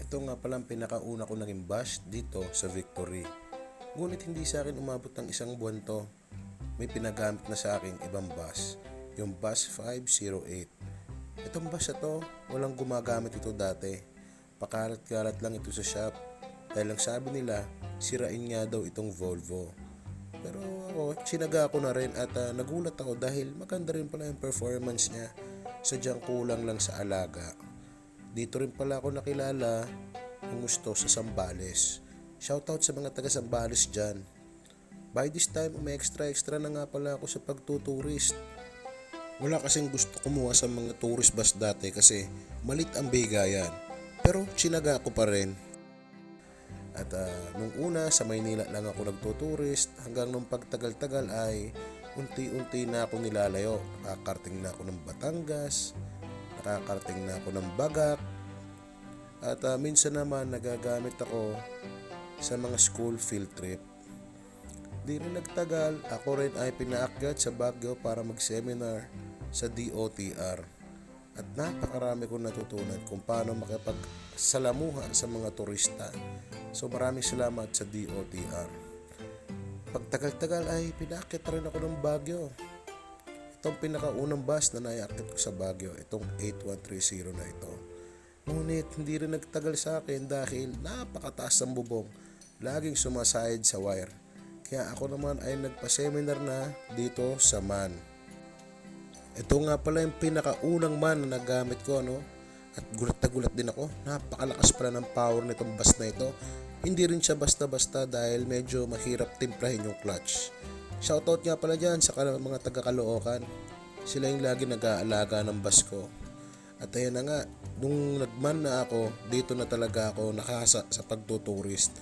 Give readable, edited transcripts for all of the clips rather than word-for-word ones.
Ito nga pala ang pinakauna ko naging bus dito sa Victory. Ngunit hindi sa akin umabot ng isang buwan to. May pinagamit na sa akin ibang bus, yung bus 508. Itong bus na to, walang gumagamit ito dati. Pakalat-kalat lang ito sa shop. Dahil lang sabi nila, sirain nga daw itong Volvo. Pero ako, sinaga ko na rin at nagulat ako dahil maganda rin pala yung performance niya. Sadyang kulang lang sa alaga. Dito rin pala ako nakilala ng gusto sa Zambales. Shoutout sa mga taga Zambales dyan. By this time, may extra na nga pala ako sa pagtuturist. Wala kasing gusto kumuha sa mga tourist bus dati kasi malit ang bigayan. Pero sinaga ko pa rin. At nung una sa Maynila lang ako nagtuturist hanggang nung pagtagal-tagal ay unti-unti na ako nilalayo. Nakakarating na ako ng Batangas, nakakarating na ako ng Bagak, at minsan naman nagagamit ako sa mga school field trip. Di rin nagtagal, ako rin ay pinaakyat sa Baguio para mag-seminar sa DOTR. At napakarami kong natutunan kung paano makipagsalamuha sa mga turista. So maraming salamat sa DOTR. Pagtagal-tagal ay pinaakyat rin ako ng Baguio. Itong pinakaunang bus na naiakyat ko sa Baguio, itong 8130 na ito. Ngunit hindi rin nagtagal sa akin dahil napakataas ng bubong, laging sumasayad sa wire. Kaya ako naman ay nagpa-seminar na dito sa MAN. Ito nga pala yung pinakaunang MAN na nagamit ko, no? At gulat na gulat din ako, napakalakas pala ng power nitong bus na ito. Hindi rin siya basta-basta dahil medyo mahirap timplahin yung clutch. Shoutout nga pala dyan sa mga taga Caloocan. Sila yung lagi nag-aalaga ng bus ko. At ayan na nga, nung nagman na ako, dito na talaga ako nakasa sa pagtuturist.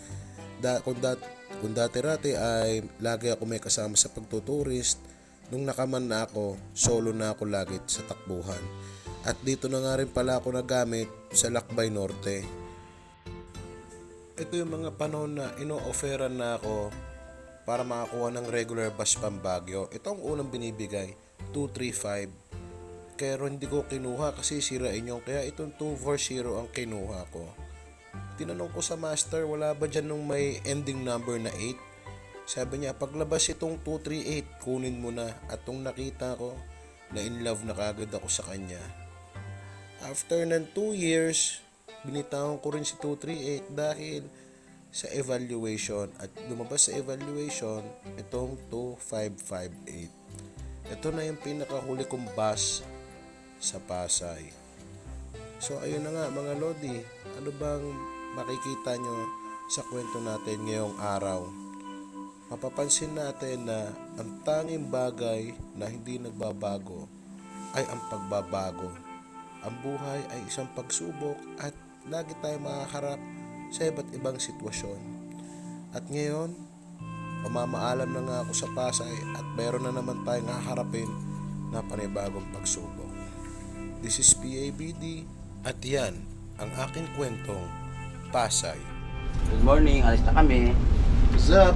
Kung dati-rati ay lagi ako may kasama sa pagtuturist, nung nakaman na ako, solo na ako lagi sa takbuhan. At dito na nga rin pala ako nagamit sa Lakbay Norte. Ito yung mga panahon na ino-offeran na ako para makakuha ng regular bus pang Baguio. Ito ang unang binibigay, 235. Pero hindi ko kinuha kasi sirain yung kaya itong 240 ang kinuha ko. Tinanong ko sa master, wala ba dyan nung may ending number na 8? Sabi niya, paglabas itong 238, kunin mo na. At nung nakita ko, na in love na kagad ako sa kanya. After ng 2 years, binitawan ko rin si 238 dahil sa evaluation. At lumabas sa evaluation, itong 2558. Ito na yung pinakahuli kong bus sa Pasay. So ayun na nga mga Lodi, ano bang makikita nyo sa kwento natin ngayong araw? Mapapansin natin na ang tanging bagay na hindi nagbabago ay ang pagbabago. Ang buhay ay isang pagsubok at lagi tayong makakaharap sa iba't ibang sitwasyon. At ngayon, mamamaalam na nga ako sa Pasay at meron na naman tayong haharapin na panibagong pagsubok. This is PABD at yan ang aking kwentong Pasay. Good morning, alis na kami. What's up?